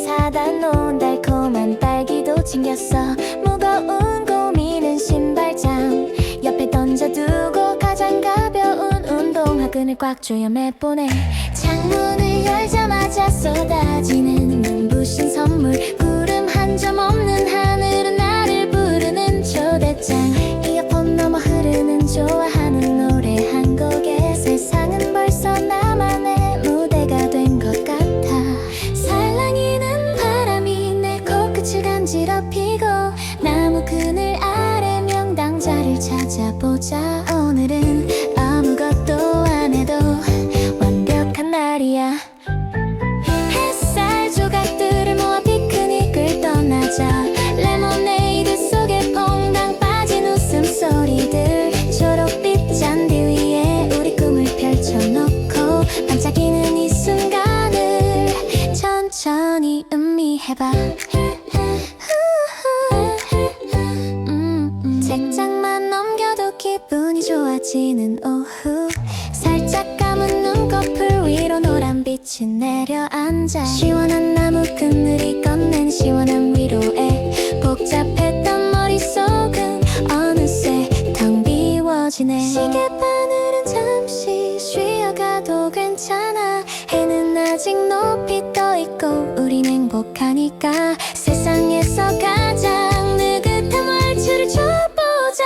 사다 놓은 달콤한 딸기도 챙겼어. 무거운 고민은 신발장 옆에 던져두고 가장 가벼운 운동화 끈을 꽉 조여 매보내. 창문을 열자마자 쏟아지는 눈부신 선물. 구름 한 점 없는 하늘은 나를 부르는 초대장. 이어폰 넘어 흐르는 좋아하는 노래 한 곡에 세상은 벌써 나만의 무대가 된 것 같아. 살랑이는 바람이 내 코끝을 간지럽히고 나무 그늘 아래 명당자를 찾아보자. 오늘은 아무것도 안 해도 완벽한 날이야. 햇살 조각들을 모아 피크닉을 떠나자. 레모네이드 속에 퐁당 빠진 웃음소리들. 초록빛 잔디 위에 우리 꿈을 펼쳐놓고 반짝이는 이 순간을 천천히 음미해봐. 책장만 넘겨도 기분이 좋아지는 오후. 살짝 감은 눈꺼풀 위로 노란 빛이 내려앉아. 시원한 나무 그늘이 건넨 시원한 위로에 복잡했던 머릿속은 어느새 텅 비워지네. 시계바늘은 잠시 쉬어가도 괜찮아. 해는 아직 높이 떠있고 우린 행복하니까. 세상에서 가장 느긋한 waltz를 춰보자.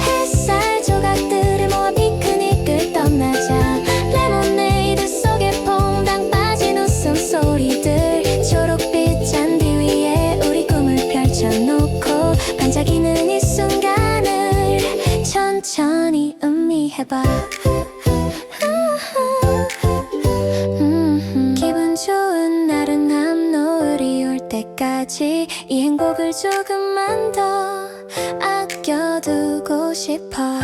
햇살 조각들을 모아 피크닉을 떠나자. 레모네이드 속에 퐁당 빠진 웃음소리들. 초록빛 잔디 위에 우리 꿈을 펼쳐놓고 반짝이는 이 순간을 천천히 음미해봐. 기분 좋은 나른함 노을이 올 때까지 이 행복을 조금만 더 아껴두고 싶어.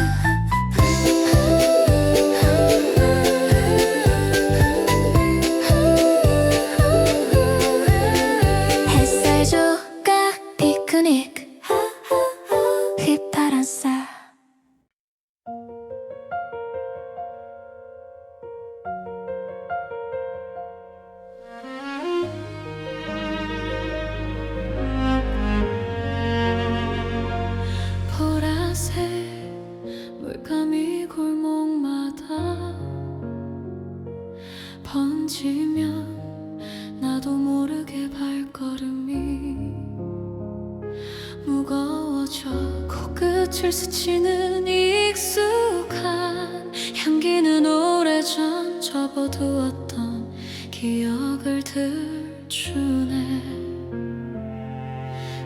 햇살 조각 피크닉 휘파람싸. 보라색 물감이 골목마다 번지면 나도 모르게 발걸음이 무거워져. 코끝을 스치는 익숙한 향기는 오래전 접어두었던 기억을 들추네.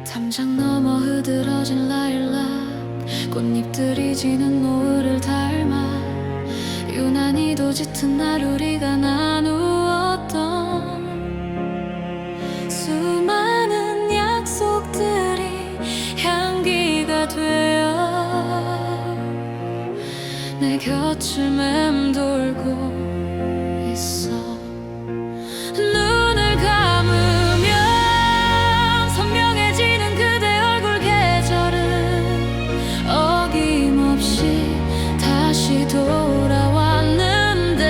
담장 너머 흐드러진 라일락 꽃잎들이 지는 노을을 닮아. 유난히도 짙은 날 우리가 나누었던 수많은 약속들이 향기가 되어 내 곁을 맴돌고 있어. 눈을 감으면 선명해지는 그대 얼굴. 계절은 어김없이 다시 돌아왔는데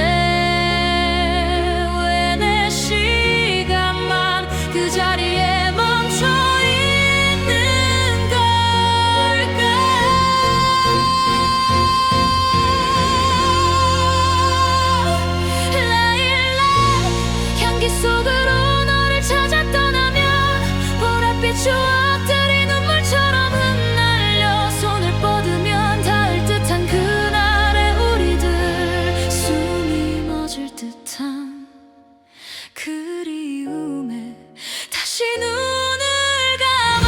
왜 내 시간만 그 자리에 멈춰 있는 걸까? 라일락 향기 속으로 너를 찾아 떠나면 보랏빛 추억들이 눈물처럼 흩날려. 손을 뻗으면 닿을 듯한 그날의 우리들. 숨이 멎을 듯한 그리움에 다시 눈을 감아.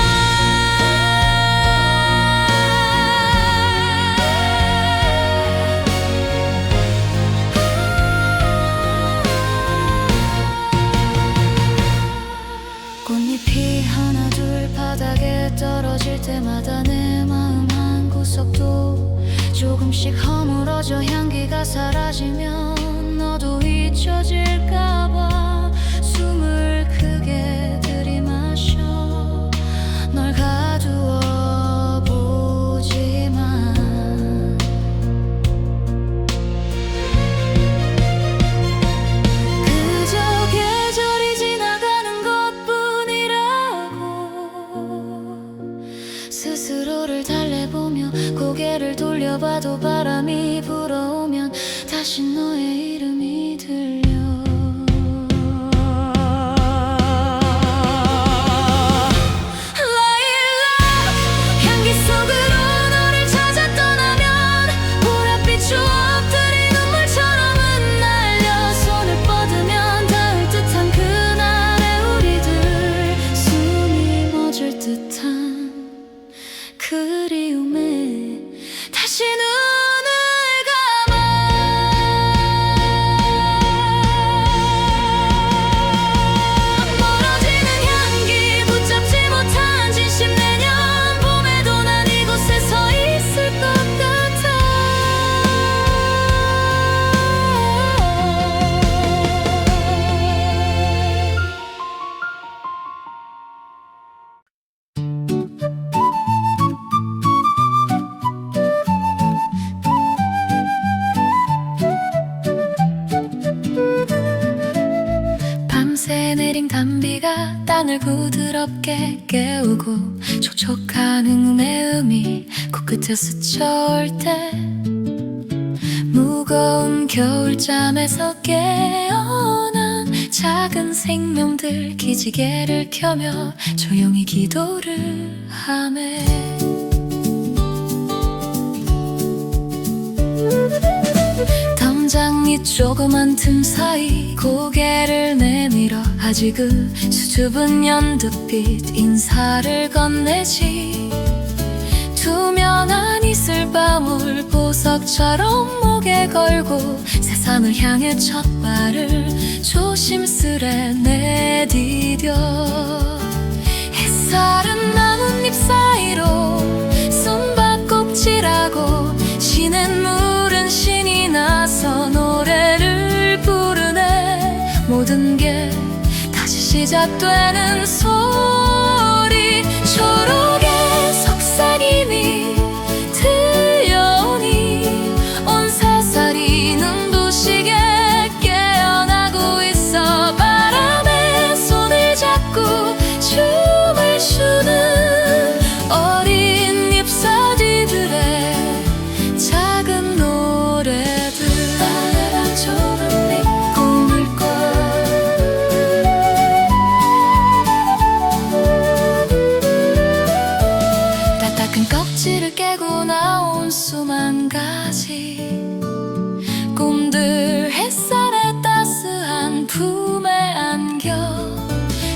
꽃잎이 하나 둘 바닥에 떨어질 때마다 내 마음 한 구석도 조금씩 허물어져. 향기가 사라지면 너도 잊혀질까봐 숨을 크게 들이마셔. 널 가두어 보지만 그저 계절이 지나가 고개를 돌려봐도 바람이 불어오면 다시 너의 이름이 들려. 그리움에 다시 눈을 감아. 멀어지는 향기 붙잡지 못한 진심. 내년 봄에도 난 이곳에 서 있을 것 같아. 밤새 내린 단비가 땅을 부드럽게 깨우고 촉촉한 흥의 음이 코끝에 스쳐올 때 무거운 겨울잠에서 깨어난 작은 생명들 기지개를 켜며 조용히 기도를 하네. 담장잎 조그만 틈 사이 고개를 내밀어 아직은 수줍은 연두빛 인사를 건네지. 투명한 이슬방울 보석처럼 목에 걸고 세상을 향해 첫 발을 조심스레 내디뎌. 햇살은 나뭇잎 사이로 숨바꼭질하고 시냇 물은 신이 나서 노래를 부르네. 모든 게 다시 시작되는 소리. 초록의 속삭임이 들려오니 온 새살이 눈부시게 깨어나고 있어. 바람에 손을 잡고 춤을 추는 어린 잎사귀들의 작은 노래들. 초록빛 꿈을 꿔. 따뜻한 껍질을 깨고 나온 수만 가지 꿈들 햇살에 따스한 품에 안겨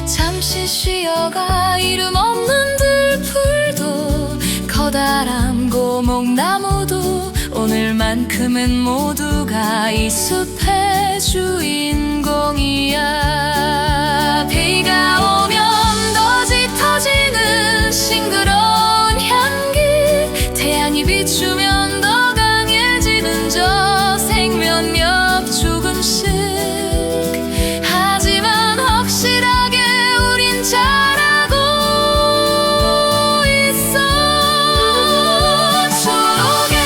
잠시 쉬어가. 이름 없는 들풀도 커다란 고목나무도 오늘만큼은 모두가 이 숲의 주인공이야. 비가 오면 더 짙어지는 싱그러운 향기. 태양이 비추면 더 강해지는 저 생면역 조금씩. 하지만 확실하게 우린 잘하고 있어. 초록의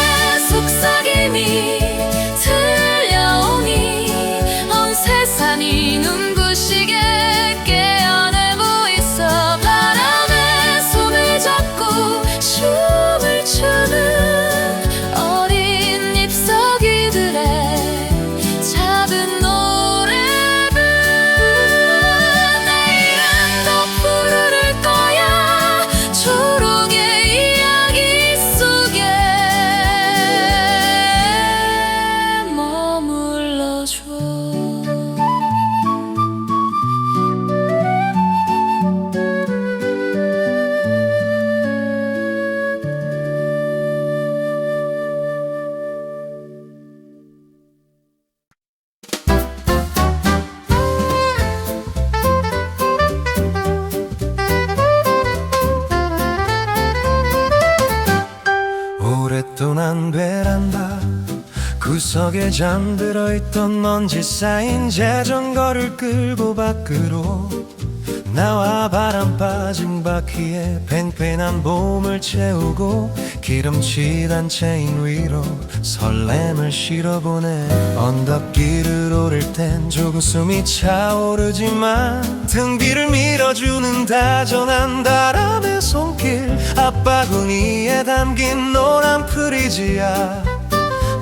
속삭임이 들려오니 온 세상이 눈부시게 깨어나고 있어. 바람에 손을 잡고 춤을 추는 어린 잎사귀들의 작은 노래들. 내일은 더 푸르를 거야. 초록의 이야기 속에 머물러줘. 오랫동안 베란다 구석에 잠들어 있던 먼지 쌓인 자전거를 끌고 밖으로 나와 바람 빠진 바퀴에 팽팽한 봄을 채우고 기름칠한 체인 위로 설렘을 실어보네. 언덕길을 오를 땐 조금 숨이 차오르지만 등 뒤를 밀어주는 다정한 바람에 손길 앞바구니에 담긴 노란 프리지아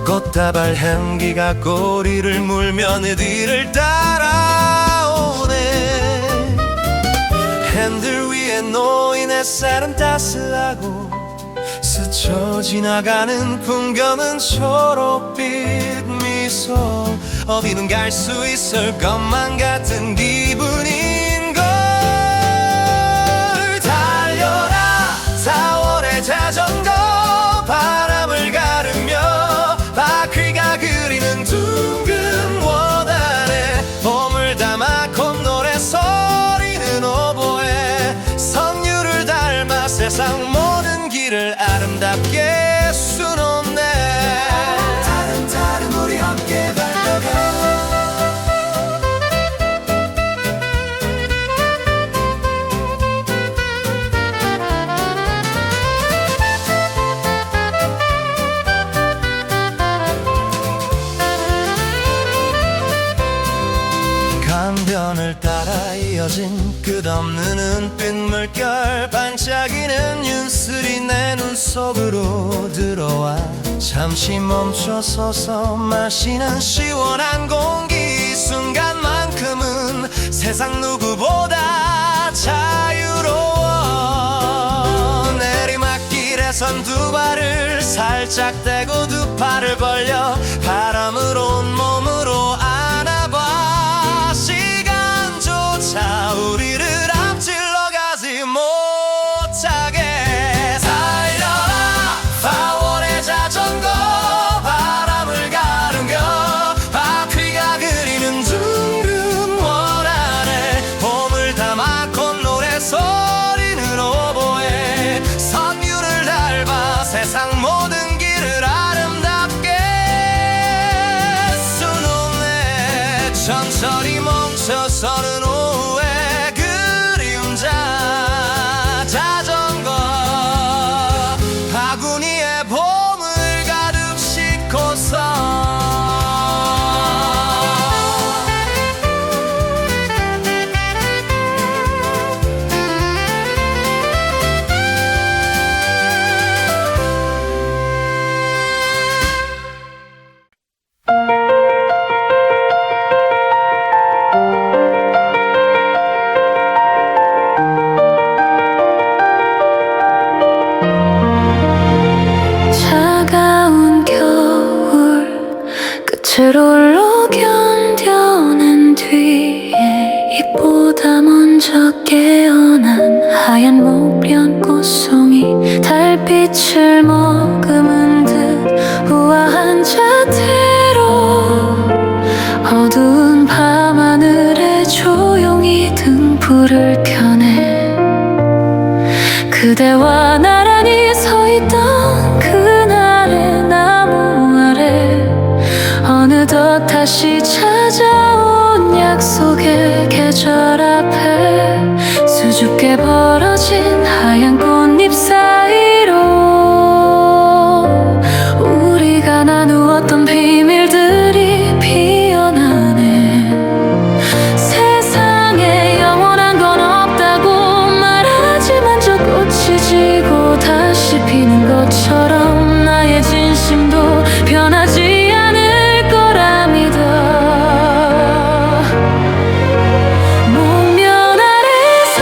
꽃다발 향기가 꼬리를 물며 내 뒤를 따라오네. 핸들 위에 놓인 햇살은 따스하고 스쳐 지나가는 풍경은 초록빛 미소. 어디는 갈 수 있을 것만 같은 기분인걸. 달려라 4월의 자전거 바람을 가르며 바퀴가 그리는 둥근 원안에 봄을 담아 콧노래 소리는 오보에 선율을 닮아 세상 모든 길을 아름답게 수놓네. 다른 우리 함께 달려가. 강변을 따라 이어진 끝없는 은빛 물결 반짝이는 윤슬이 내 눈 속으로 들어와 잠시 멈춰서서 마시는 시원한 공기. 이 순간만큼은 세상 누구보다 자유로워. 내리막길에선 두 발을 살짝 떼고 두 팔을 벌려 바람을 온몸으로 안아봐. 시간조차 우리를 앞질러 가지 못하게. 달려라 4월의 자전거 바람을 가르며 바퀴가 그리는 둥근 원안에 봄을 담아 콧노래 소리는 오보에 선율을 닮아 세상 모든 길을 아름답게 수놓네. 천천히 멈춰서는 오후의 그림자 자전거 바구니에 봄을 가득 싣고서. 차가운 겨울 끝을 홀로 견뎌낸 뒤에 입보다 먼저 깨어난 하얀 목련 꽃송이. 달빛을 머금은 듯 우아한 자태로 어두운 밤하늘에 조용히 등불을 켜네. 그대와 나란히 서 있던 그날의 나무 아래 어느덧 다시 찾아온 약속의 계절 앞에 수줍게 벌어진 하얀 꽃잎 사이로 우리가 나누었던 비밀들이 피어나네. 세상에 영원한 건 없다고 말하지만 저 꽃이 지고 다시 피는 것처럼 나의 진심도 변하지 않을 거라 믿어. 목련 아래서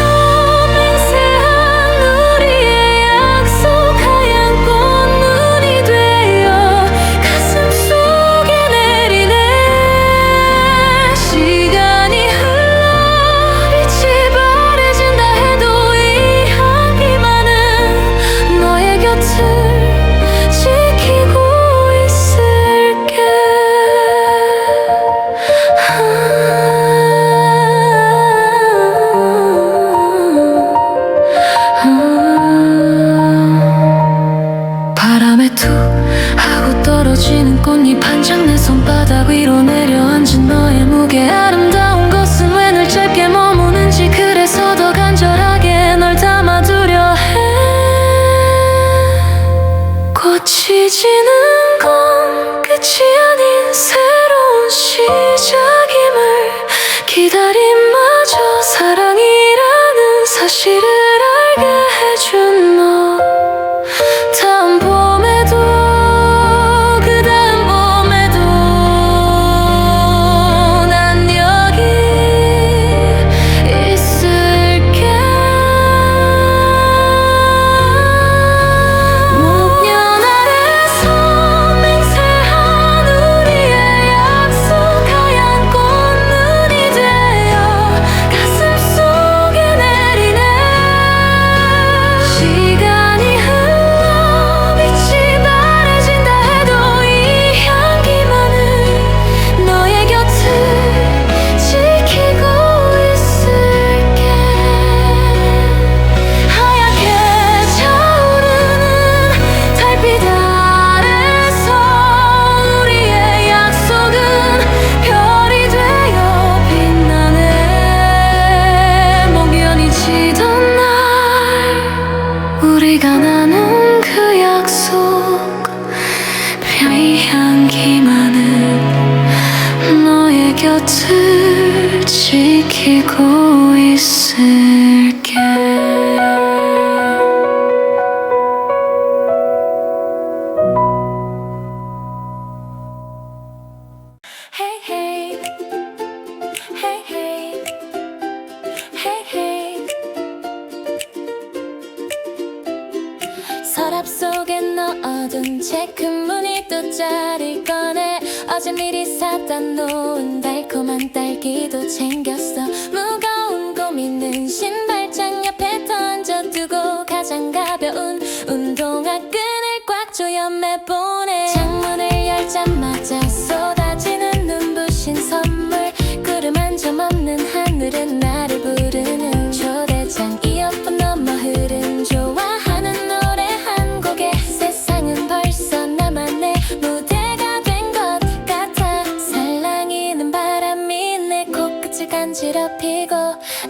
어두운 체크무늬 돗자리를 꺼내 어제 미리 사다 놓은 달콤한 딸기도 챙겼어. 무거운 고민은 신발장 옆에 던져두고 가장 가벼운 운동화 끈을 꽉 조여 매보내. 창문을 열자마자 쏟아지는 눈부신 선물. 구름 한 점 없는 하늘은 나를 부르는 초대장. 이어폰 넘어 흐른 좋아하는 노래 한 곡에 세상은 벌써 나만의 무대가 된 것 같아. 살랑이는 바람이 내 코끝을 간지럽히고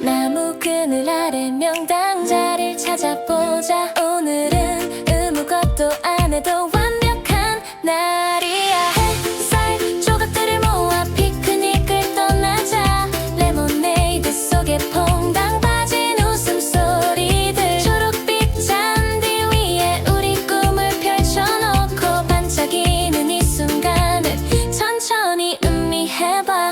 나무 그늘 아래 명당자리를 찾아보자. 오늘은 아무것도 안 해도 완벽한 날이야. 햇살 조각들을 모아 피크닉을 떠나자. 레모네이드 속에 퐁당 빠진 웃음소리들. 초록빛 잔디 위에 우리 꿈을 펼쳐놓고 반짝이는 이 순간을 천천히 음미해봐.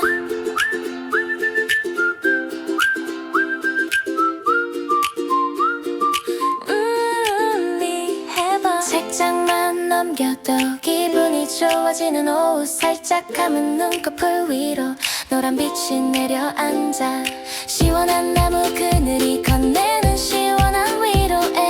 책장만 넘겨도 기분이 좋아지는 오후. 살짝 감은 눈꺼풀 위로 노란 빛이 내려앉아. 시원한 나무 그늘이 건네는 시원한 위로에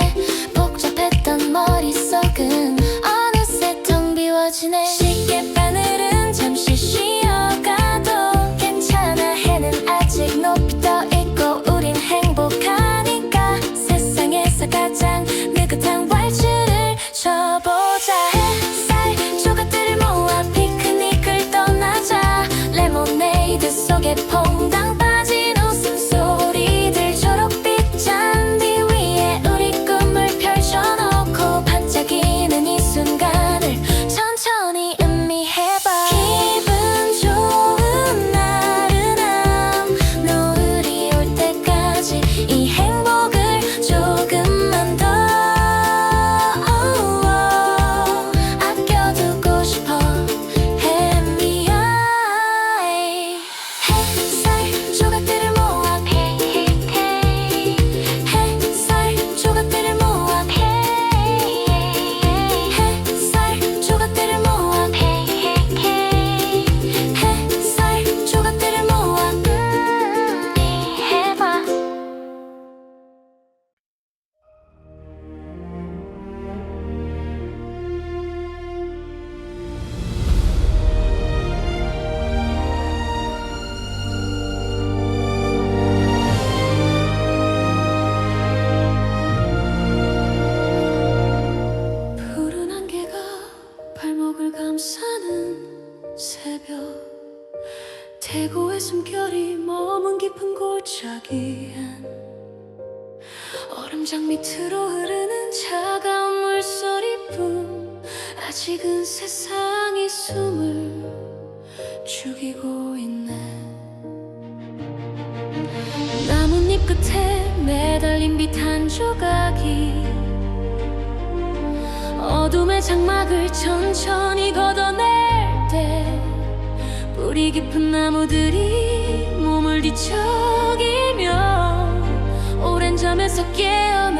복잡했던 머릿속은 어느새 텅 비워지네. 시계 바늘은 잠시 쉬어가도 괜찮아. 해는 아직 높이 떠있고 우린 행복하니까. 세상에서 가장 느긋한 waltz를 쳐보자. 햇살 조각들을 모아 피크닉을 떠나자. 레모네이드 속에 퐁당 빠진 웃음소리들. 초록빛 잔디 위에 우리 꿈을 펼쳐놓고 반짝이는 이 순간을 천천히 음미해봐. 기분 좋은 나른함 노을이 올 때까지 이 행복을 조금만 더 아껴두고 싶어. Hand-me-eye. 햇살 조각들을 모아 햇살 조각들을 모아 햇살 조각들을 모아 햇살 조각들을 모아 해봐. 푸른 안개가 발목을 감싸는 새벽. 대구의 숨결이 머문 깊은 골짜기엔 얼음장 밑으로 흐르는 차가운 물소리뿐. 아직은 세상이 숨을 죽이고 있네. 나뭇잎 끝에 매달린 빛 한 조각이 어둠의 장막을 천천히 걷어낼 때 뿌리 깊은 나무들이 몸을 뒤척이며 오랜 잠에서 깨어나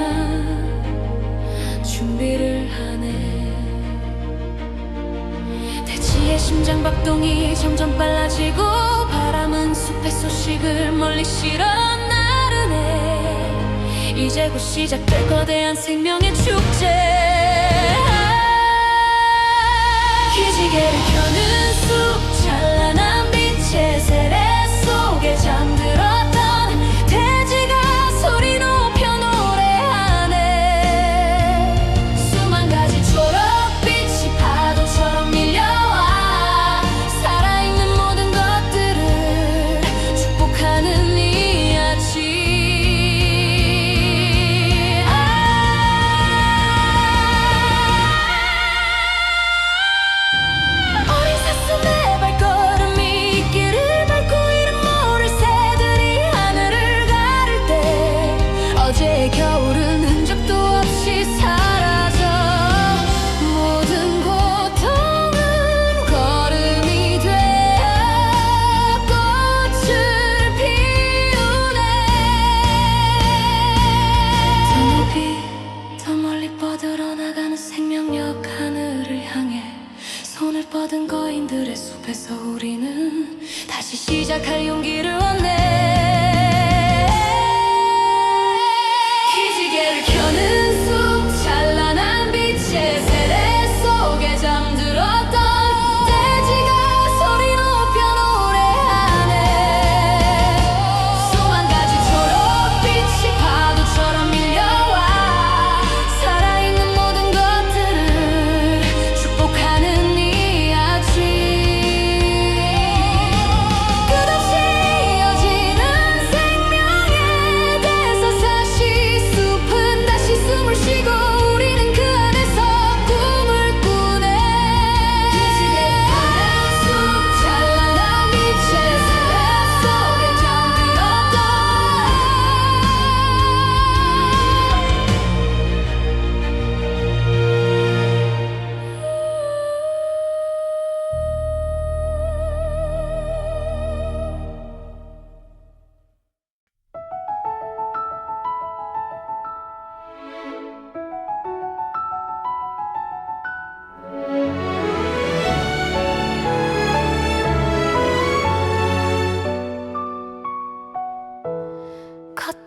준비를 하네. 대지의 심장 박동이 점점 빨라지고 바람은 숲의 소식을 멀리 실어 나르네. 이제 곧 시작될 거대한 생명의 축제. 기지개를 켜는 숲 찬란한 빛의 세례 속에 잠들었던 돼지가 소리 높여 노래하네. 수만 가지 초록빛이 파도처럼 밀려와 살아있는 모든 것들을 축복하는 이 아침. 어린 사슴의 발걸음이 이 길을 밟고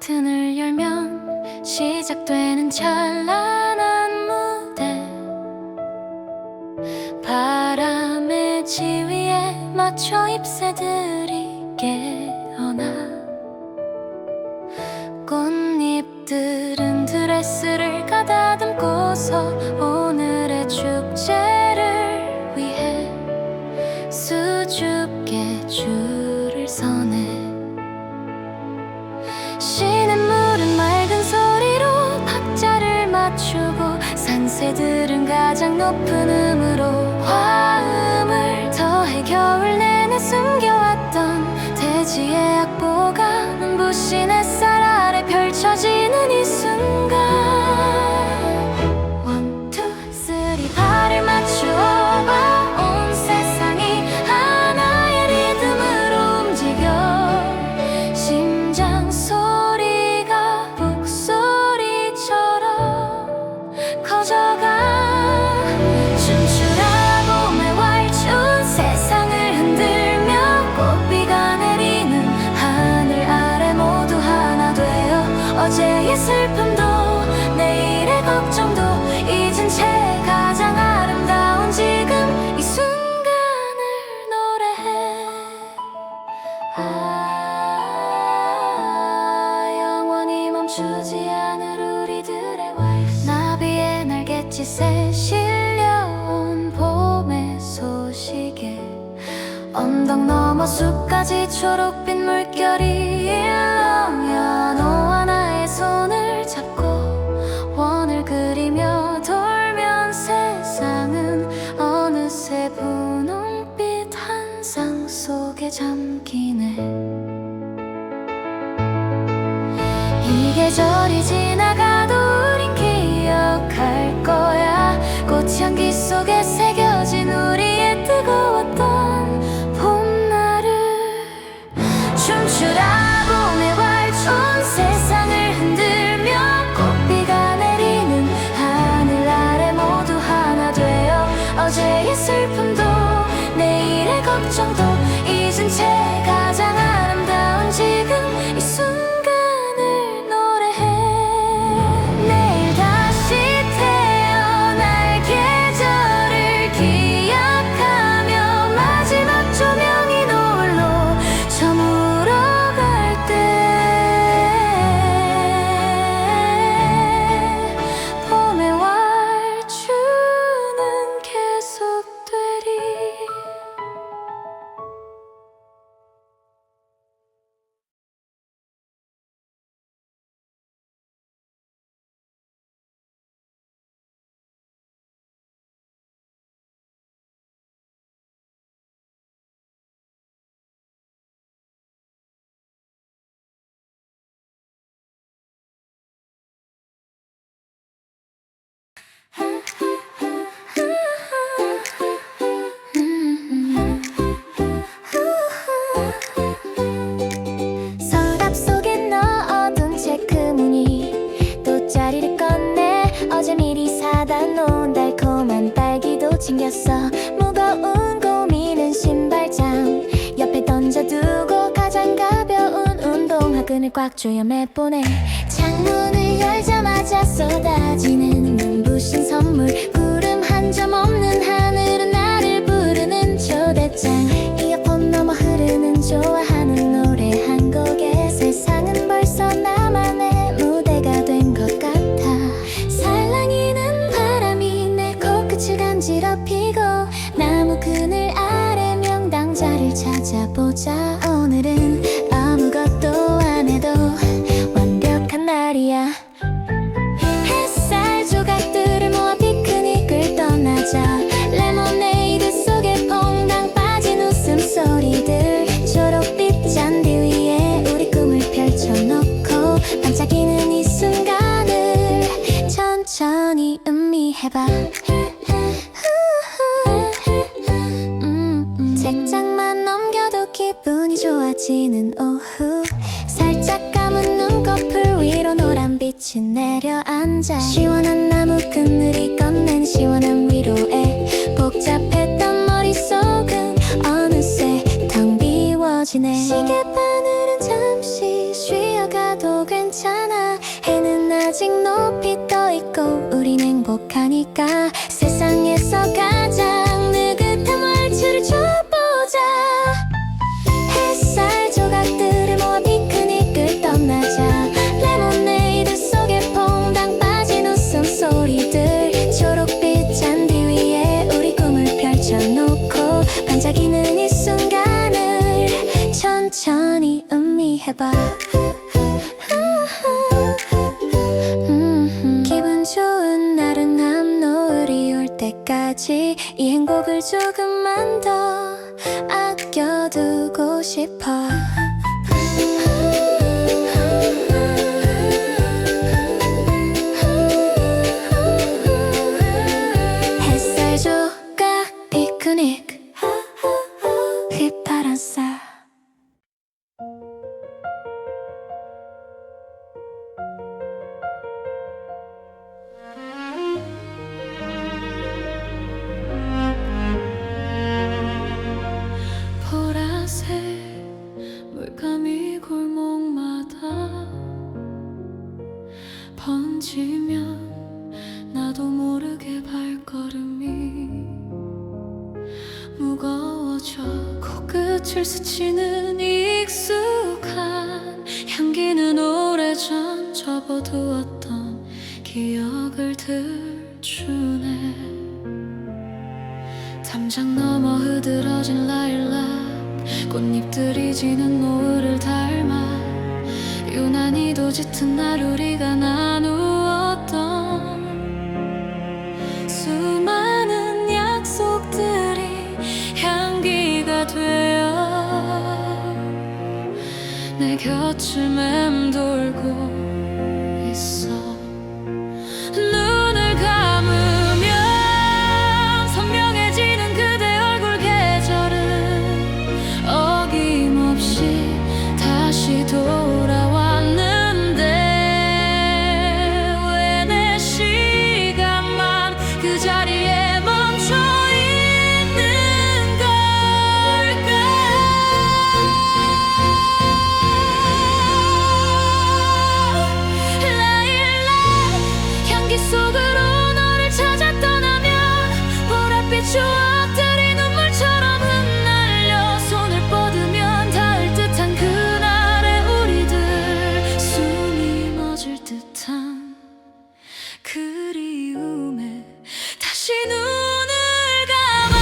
커튼을 열면 시작되는 찬란한 무대. 바람의 지위에 맞춰 잎새들이 깨어나. 꽃잎들은 드레스를 가다듬고서 오늘의 축제를 위해 수줍게 줄을 서네. 시냇물은 맑은 소리로 박자를 맞추고 산새들은 가장 높은 음으로 화음을 더해 겨울 내내 숨겨왔던 돼지의 악보가 눈부신 햇살 아래 펼쳐지는 이 순간. One, two, three 발을 맞추어 봐. 온 세상이 하나의 리듬으로 움직여. 심장 소리가 북소리처럼 커져가. 춤추라 봄의 활준 세상을 흔들며 꽃비가 내리는 하늘 아래 모두 하나 되어 어제의 슬픔도 내일의 걱정도 잊은 채 가장 아름다운 지금 이 순간을 노래해. 영원히 멈추지 않을 우리들의 왈스. 나비의 날갯짓에 실려온 봄의 소식에 언덕 너머 숲까지 초록빛 물결이 일렁여. 너와 나의 손을 잡고 원을 그리며 돌면 세상은 어느새 분홍빛 한상 속에 잠기네. 이 계절이 지나가도 우린 기억할 거야. 꽃향기 속에 새겨진 우리의 뜨거웠던 봄날을. 춤추라 봄의 활촌 세상을 흔들며 꽃비가 내리는 하늘 아래 모두 하나 되어 어제의 슬픔도 내일의 걱정도 잊은 채 가장 아름다운 지금 이 순간을 노래해. 내일 다시 태어날 계절을 기약하며 마지막 조명이 노을로 저물어 갈 때 봄의 활주는 계속되리. 서랍 속에 넣어둔 체크무늬 돗자리를 꺼내 어제 미리 사다 놓은 달콤한 딸기도 챙겼어. 무거운 고민은 신발장 옆에 던져두고 가장 가벼운 운동화끈을 꽉 조여 매보내. 창문을 열자마자 쏟아지는 눈부신 선물. 구름 한 점 없는 하늘은 나를 부르는 초대장. 이어폰 넘어 흐르는 좋아하는 노래 한 곡에 세상은 벌써 나만의 무대가 된 것 같아. 살랑이는 바람이 내 코끝을 간지럽히고 나무 그늘 아래 명당자를 찾아보자. 오늘은 아무것도 안 해도 완벽한 날이야. 햇살 조각들을 모아 피크닉을 떠나자. 레모네이드 속에 퐁당 빠진 웃음소리들. 초록빛 잔디 위에 우리 꿈을 펼쳐놓고 반짝이는 이 순간을 천천히 음미해봐. 책장만 넘겨도 기분이 좋아지는 오후. 살짝 감은 눈꺼풀 위로 노란 빛이 내려앉아. 시원한 나무 그늘이 건넨 시원한 위로에 복잡했던 머릿속은 어느새 텅 비워지네. 시계 바늘은 잠시 쉬어가도 괜찮아. 괜찮아. 해는 아직 높이 떠있고 우린 행복하니까 세상에서 가장 느긋한 월출을 줘보자. 햇살 조각들을 모아 피크닉을 떠나자. 레모네이드 속에 퐁당 빠진 웃음소리들. 초록빛 잔디 위에 우리 꿈을 펼쳐놓고 반짝이는 이 순간을 천천히 음미해봐. 기분 좋은 나른함 노을이 올 때까지 이 행복을 조금만 더 아껴두고 싶어. 햇살 조각 피크닉 휘파람살. 보라색 물감이 골목마다 번지면 나도 모르게 발걸음이 무거워져. 코끝을 스치는 익숙한 향기는 오래전 접어두었던 기억을 들추네. 담장 너머 흐드러진 라일락 꽃잎들이 지는 노을을 닮아 유난히도 짙은 날 우리가 나누었던 수많은 약속들이 향기가 되어 내 곁을 맴돌고 있어. 눈을 감으면 선명해지는 그대 얼굴. 계절은 어김없이 다시 돌아왔는데 왜 내 시간만 그 자리에 멈춰 있는 걸까? 라일락 향기 속으로 너를 찾아 떠나면 보랏빛 추억들이 눈물처럼 흩날려. 손을 뻗으면 닿을 듯한 그날의 우리들. 숨이 멎을 듯한 그리움에 다시 눈을 감아.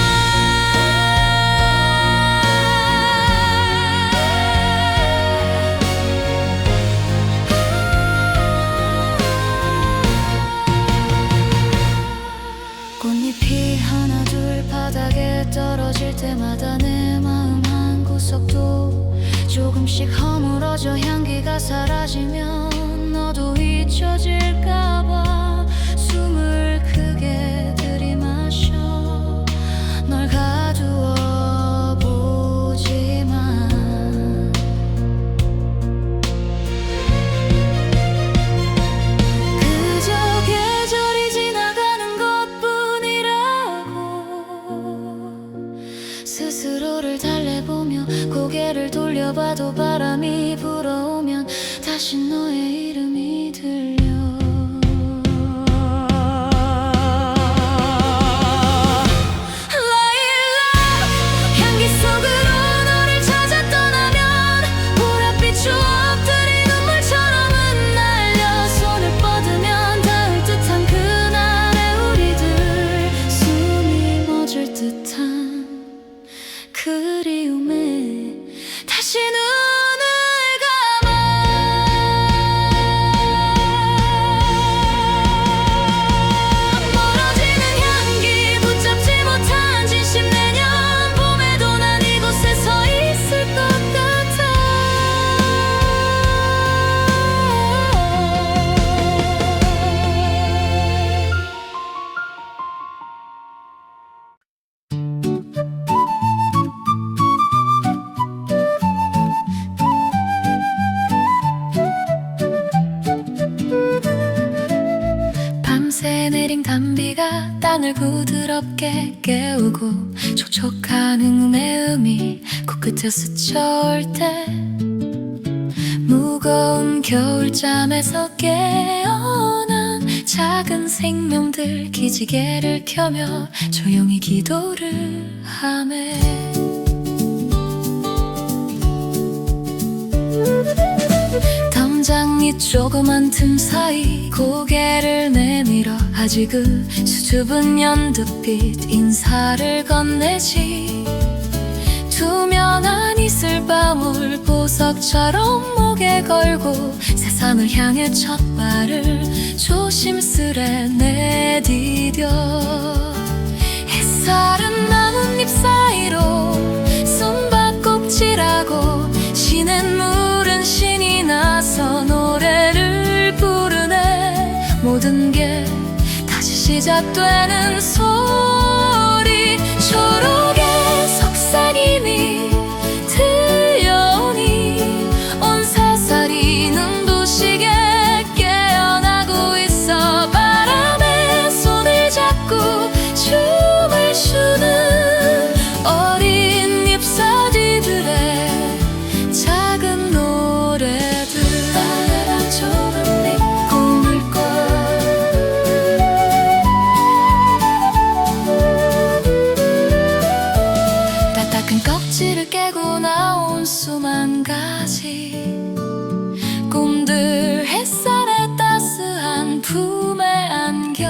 꽃잎이 하나 둘 바닥에 떨어질 때마다 내 마음 한 구석도 조금씩 허물어져. 향기가 사라지면 너도 잊혀질까봐 숨을 크게 들이마셔. 널 가두어 보지만 그저 계절이 지나가는 것뿐이라고 스스로를 달래보며 고개를 돌려봐도 바람이 불어오면 다시 너의 이름이 들려. 라일락 향기 속으로 너를 찾아 떠나면 보랏빛 추억들이 눈물처럼 흩날려. 손을 뻗으면 닿을 듯한 그날의 우리들. 숨이 멎을 듯한 그리움에 다시 눈을 감아. 멀어지는 향기 붙잡지 못한 진심. 내년 봄에도 난 이곳에 서 있을 것 같아. 밤새 내린 단비가 땅을 부드럽게 깨우고 촉촉한 흥음의 음이 코끝에 스쳐올 때 무거운 겨울잠에서 깨어난 작은 생명들 기지개를 켜며 조용히 기도를 하네. 담장잎 조그만 틈 사이 고개를 내밀어 아직은 수줍은 연두빛 인사를 건네지. 투명한 이슬방울 보석처럼 목에 걸고 세상을 향해 첫 발을 조심스레 내디뎌. 햇살은 나뭇잎 사이로 숨바꼭질하고 시냇물은 신이 나서 노래를 부르네. 모든 게 다시 시작되는 소리. 초록의 속삭임이 들려오니 온 세상이 눈부시게 깨어나고 있어. 바람에 손을 잡고 춤을 추는 어린 잎사귀들의 작은 노래들. 빨간 초록잎 꿈을 꿔. 딱딱한 껍질을 깨고 나온 수만 가지 꿈들 햇살에 따스한 품에 안겨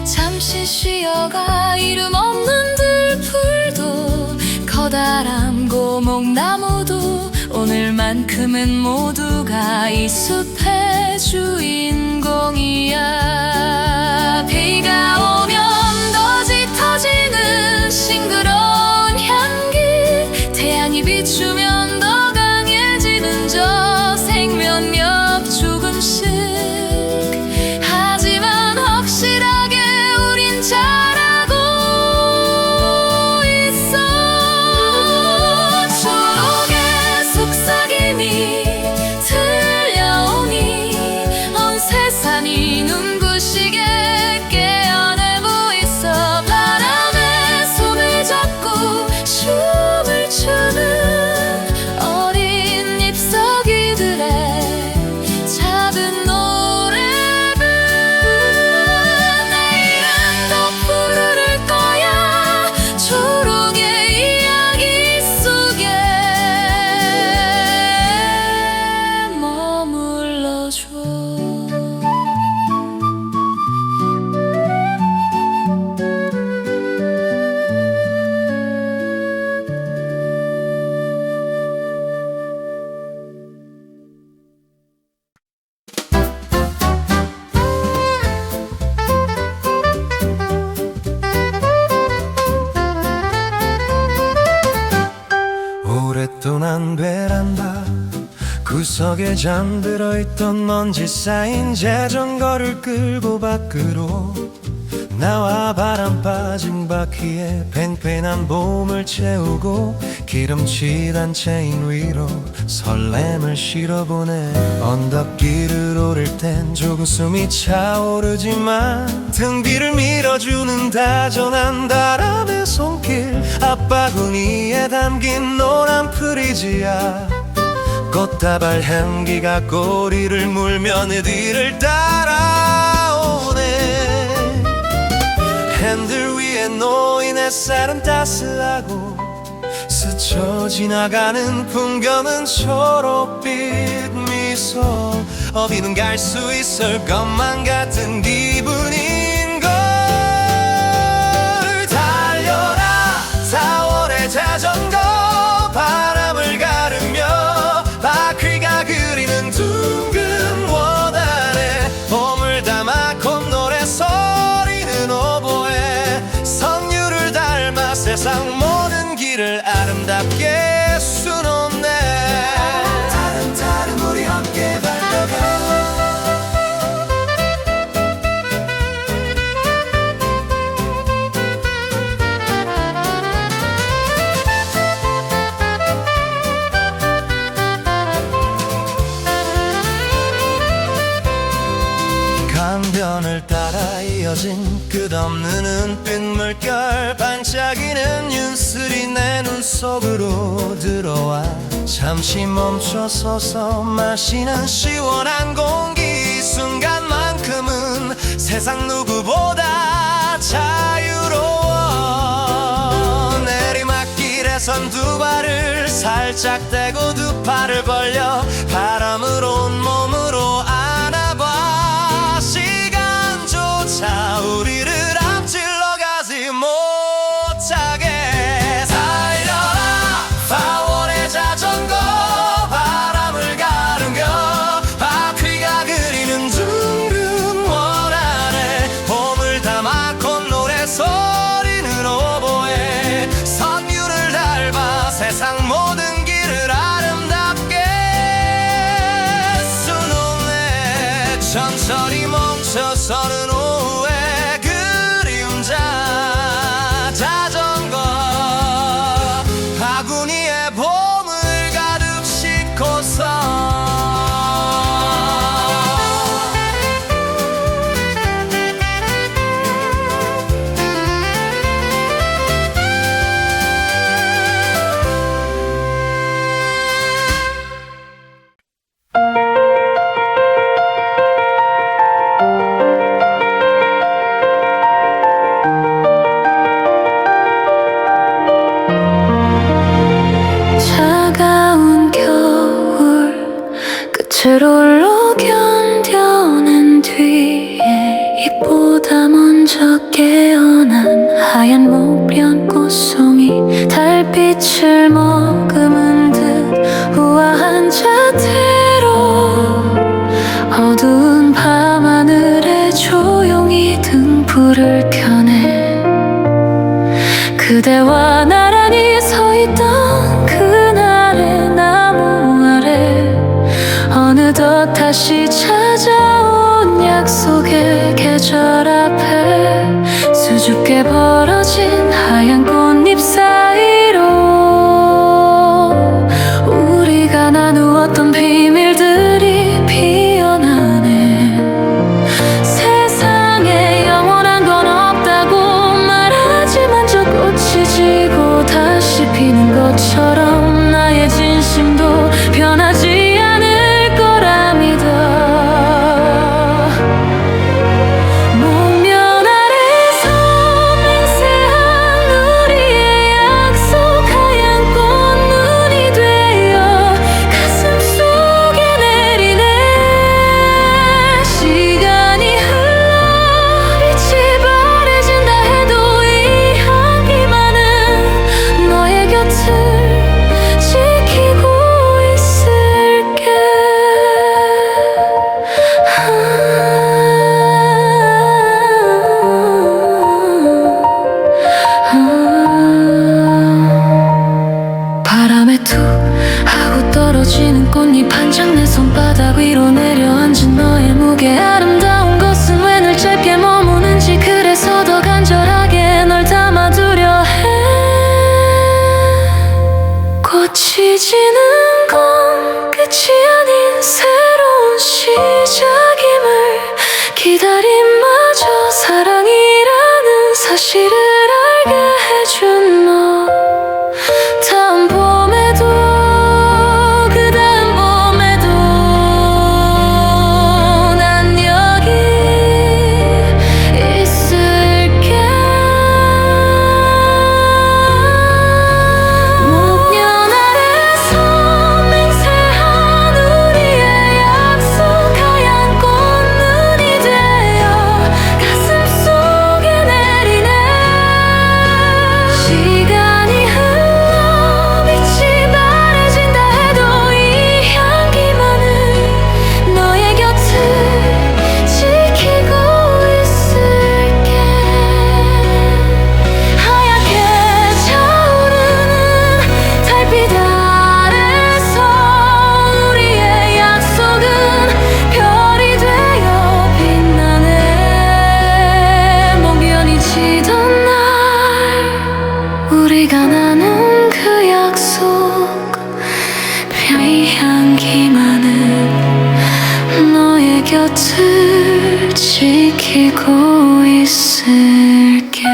잠시 쉬어가. 이름 없는 들풀도 커다란 고목나무도 오늘만큼은 모두가 이 숲의 주인공이야. 비가 오면 더 짙어지는 싱그러운 향기, 태양이 비추면 더 강해지는 저 생면역 조금씩. 하지만 확실하게 우린 잘하고 있어. 초록의 속삭임이 들려오니 온 세상이 눈부시게 깨어나고 있어. 바람에 손을 잡고 춤을 추는 어린 잎사귀들의 작은 노래들. 내일은 더 푸르를 거야. 초록의 이야기 속에 머물러줘. 오랫동안 베란다 구석에 잠들어 있던 먼지 쌓인 자전거를 끌고 밖으로 나와. 바람 빠진 바퀴에 팽팽한 봄을 채우고 기름칠한 체인 위로 설렘을 실어보네. 언덕길을 오를 땐 조금 숨이 차오르지만 등 뒤를 밀어주는 다정한 바람의 손길. 앞바구니에 담긴 노란 프리지아 꽃다발 향기가 꼬리를 물며 내 뒤를 따라오네. 핸들 위에 놓인 햇살은 따스하고 스쳐 지나가는 풍경은 초록빛 미소. 어디는 갈 수 있을 것만 같은 기분인걸. 달려라 4월의 자전거 바람을 가르며 바퀴가 그리는 둥근 원안에 봄을 담아 콧노래 소리는 오보에 선율을 닮아 세상 모든 길을 아름답게 수놓네. 다름 우리 함께 달려가. 강변을 따라 이어진 끝없는 은빛 물결. 반짝이는 윤슬이 내 눈 속으로 들어와 잠시 멈춰서서 마시는 시원한 공기 순간만큼은 세상 누구보다 자유로워 내리막길에선 두 발을 살짝 떼고 두 팔을 벌려 바람을 온몸으로 안아봐 시간조차 우리를 앞질러 가지 못하게 달려라 파워의 자전거 바람을 가르며 바퀴가 그리는 둥근 원 아래 봄을 담아 콧노래 소리는 오보에 선율을 닮아 세상 모든 길을 아름답게 수놓네 천천히 멈춰서는 오후의 그림자 자전거 바구니에 봄을 가득 싣고서 차가운 겨울 끝을 홀로 견뎌낸 뒤에 잎보다 먼저 깨어난 하얀 목련 꽃송이 달빛을 머금은 듯 우아한 자태로 어두운 밤하늘에 조용히 등불을 켜네 그대와 나란히 서 있던 그날의 나무 아래 어느덧 다시 찾아온 약속의 계절 앞에 수줍게 벌어진 하얀 꽃잎 사이로 우리가 나누었던 비밀들이 피어나네 세상에 영원한 건 없다고 말하지만 저 꽃이 지고 다시 피는 것처럼 나의 진심도 변하지 않을 거라 믿어 목련 아래서 맹세한 우리의 약속 하얀 꽃눈이 되어 가슴 속에 내리네 시간이 흘러 빛이 바래진다 해도 이 향기만은 너의 곁을 지키고 있을게 바람에 툭 하고 떨어지는 꽃잎 한 장 내 손바닥 위로 내려앉은 너의 무게 아름다운 것은 왜 늘 짧게 머무는지 그래서 더 간절하게 널 담아두려 해 꽃이 지는 건 끝이 아닌 새로운 시작임을 기다림마저 사랑이라는 사실을 알게 해준 너 다음 봄에도 그 다음 봄에도 난 여기 있을게 목련 아래서 맹세한 우리의 약속 하얀 꽃눈이 되어 가슴 속에 내리네 시간이 흘러 빛이 바래진다 해도 이 향기만은 너의 곁을 지키고 있을게 하얗게 차오르는 달빛 아래서 우리의 약속은 별이 되어 빛나네 목련이 지던 날 우리가 나눈 그 약속 별의 향기만은 너의 곁을 지키고 있을게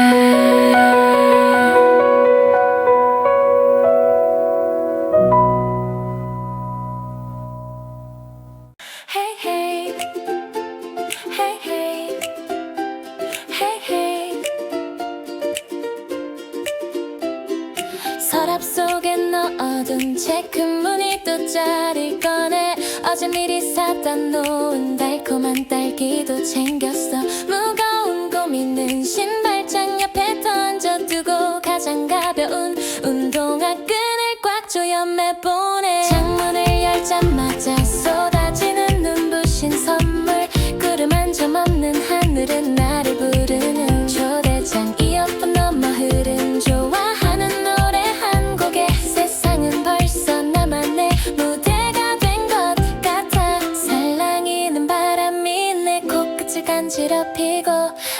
넣어둔 체크 무늬또자를 꺼내 어제 미리 사다 놓은 달콤한 딸기도 챙겼어. 무거운 고민은 신발장 옆에 던져두고 가장 가벼운 운동화 끈을 꽉 조여 매보내. 창문을 열자마자 쏟아지는 눈부신 선물. 구름 한 점 없는 하늘은 나를 부르는 초대장. 이어폰 넘어 흐른 좋아하는 노래 한 곡에 세상은 벌써 나만의 무대가 된 것 같아. 살랑이는 바람이 내 코끝을 간지럽히고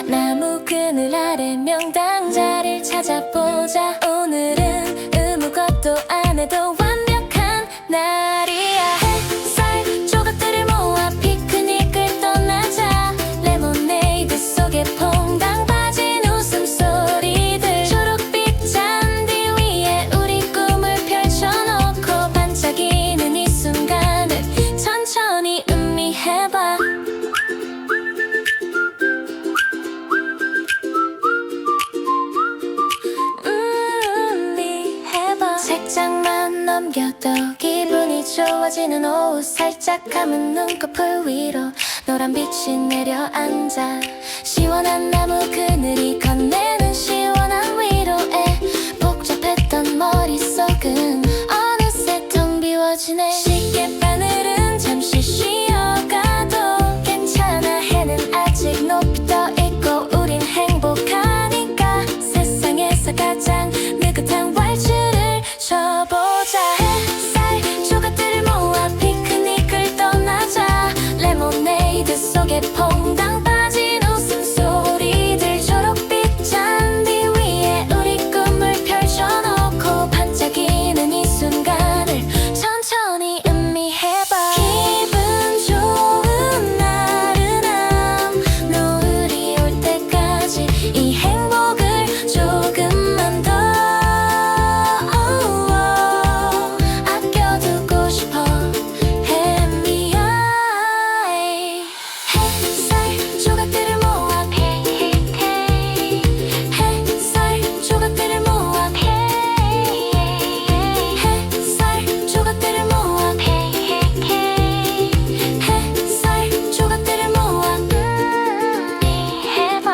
나무 그늘 아래 명당자를 찾아보자. 오늘은 아무것도 안 해도 완벽한 날이야. 햇살 조각들을 모아 피크닉을 떠나자. 레모네이드 속에 퐁당 빠진 웃음소리들. 초록빛 잔디 위에 우리 꿈을 펼쳐놓고 반짝이는 이 순간을 천천히 음미해봐. 책장만 넘겨도 기분이 좋아지는 오후. 살짝 감은 눈꺼풀 위로 노란 빛이 내려앉아. 시원한 나무 그늘이 건네는 시원한 위로에 복잡했던 머릿속은 어느새 텅 비워지네. 시계 바늘은 잠시 쉬어가도 괜찮아. 해는 아직 높이 떠있고 우린 행복하니까. 세상에서 가장 느긋한 waltz를 쳐보자. 햇살 조각들을 모아 피크닉을 떠나자. 레모네이드 속에 퐁당 빠진 웃음소리들. 초록빛 잔디 위에 우리 꿈을 펼쳐놓고 반짝이는 이 순간을 천천히 음미해봐. 기분 좋은 나른함 노을이 올 때까지 이 행복을 조금만 더 아껴두고 싶어. 햇살 조각들을 모아 햇살 조각들을 모아 햇살 조각들을 모아 햇살 조각들을 모아 해봐.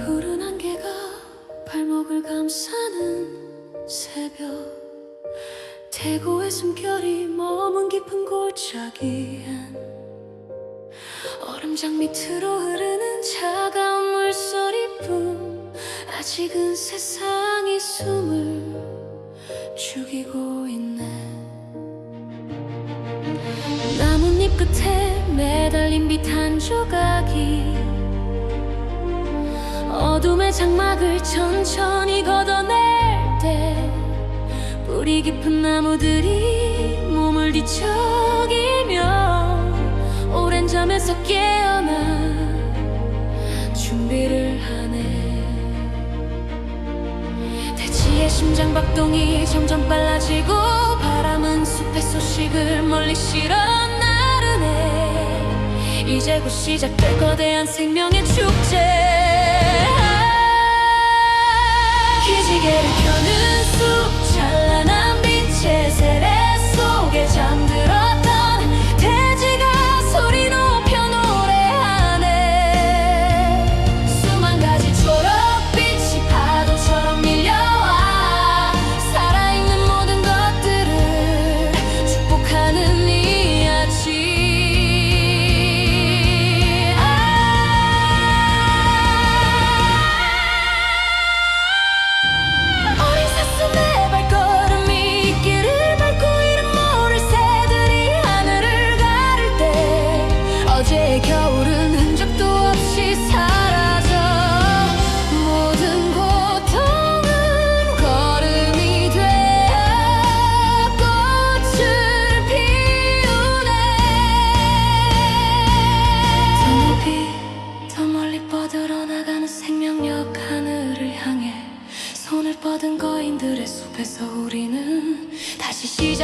푸른 안개가 발목을 감싸는 새벽. 대구의 숨결이 머문 깊은 골짜기엔 얼음장 밑으로 흐르는 차가운 물소리뿐. 아직은 세상이 숨을 죽이고 있네. 나뭇잎 끝에 매달린 빛 한 조각이 어둠의 장막을 천천히 걷어낼 때 뿌리 깊은 나무들이 몸을 뒤척이며 오랜 잠에서 깨어나 준비를 하네. 대지의 심장 박동이 점점 빨라지고 바람은 숲의 소식을 멀리 실어 나르네. 이제 곧 시작될 거대한 생명의 축제. 기지개를 켜는 숲 찬란한 빛의 세례 속에 잠들었던 돼지가 소리 높여 노래하네. 수만 가지 초록빛이 파도처럼 밀려와 살아있는 모든 것들을 축복하는 이 아침. 어린 사슴의 발걸음이 이 길을 밟고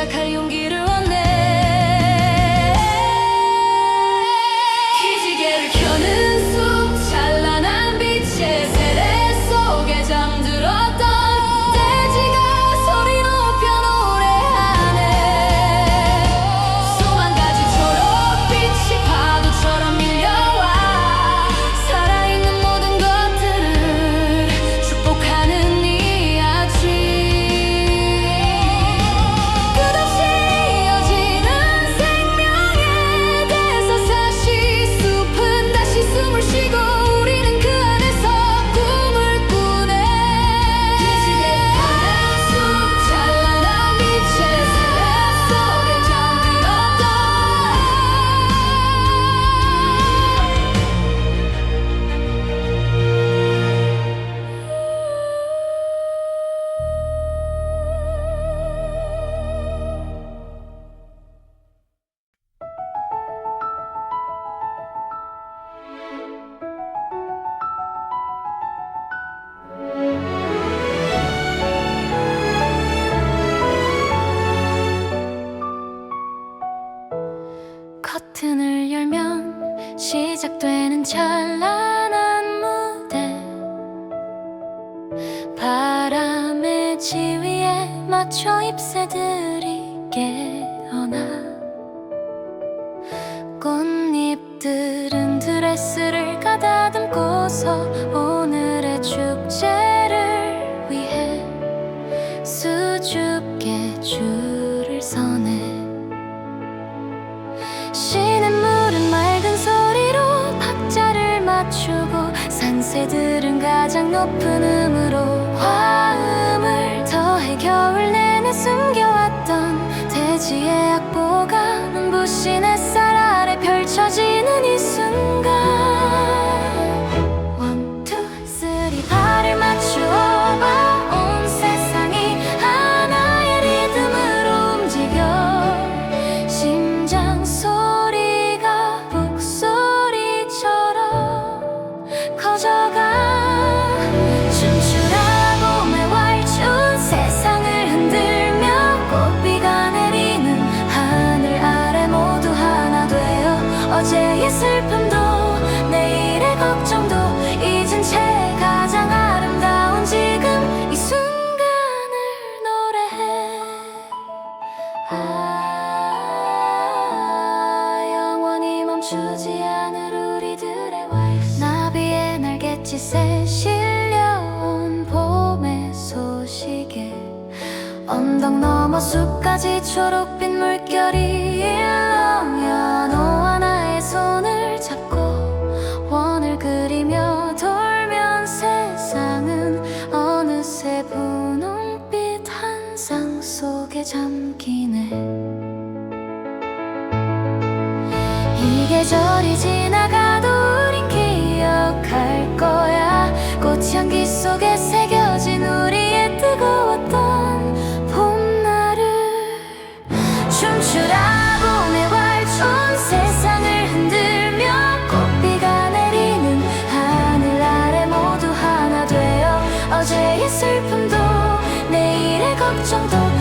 시작할 용기를 원해. 기지개를 켜는 숲 찬란한 빛의 세례 속에 잠들었던 돼지가 소리 높여 노래하네. 수만 가지 초록빛이 파도처럼 밀려와 살아있는 모든 것들을 축복하는 이 아침. 끝없이 이어지는 생명의 대사사시 숲은 다시 숨을 쉬고 우리는 그 안에서 꿈을 꾸네. 기지개를 펴는 숲 찬란한 빛의 세례 속에 잠들었던 커튼을 열면 시작되는 찬란한 무대. 바람의 지위에 맞춰 잎새들이 깨어나. 꽃잎들은 드레스를 가다듬고서 오늘의 축제를 위해 수줍게 줄을 서네. 시냇물은 맑은 소리로 박자를 맞추고 산새들은 가장 높은 음으로 화음을 더해 겨울 내내 숨겨왔던 돼지의 악보가 눈부신 햇살 아래 펼쳐지는 이 순간. One, two, three 발을 맞추어 봐. 온 세상이 하나의 리듬으로 움직여. 심장 소리가 북소리처럼 커져가. 춤추라 봄의 waltz 세상을 흔들며 꽃비가 내리는 하늘 아래 모두 하나 되어 어제의 슬픔도 내일의 걱정도 잊은 채 가장 아름다운 지금 이 순간을 노래해. 영원히 멈추지 않을 우리들의 waltz. 나비의 날갯짓에 실려온 봄의 소식에 언덕 너머 숲까지 초록빛 물결이 일렁여. 너와 나의 손을 잡고 원을 그리며 돌면 세상은 어느새 분홍빛 한 상 속에 잠기네. 이 계절이 지나가도 우린 기억할 거야. 꽃향기 속에 새겨진 우리의 뜨거웠던 봄날을. 춤추라 봄의 waltz 온 세상을 흔들며 꽃비가 내리는 하늘 아래 모두 하나 되어 어제의 슬픔도 내일의 걱정도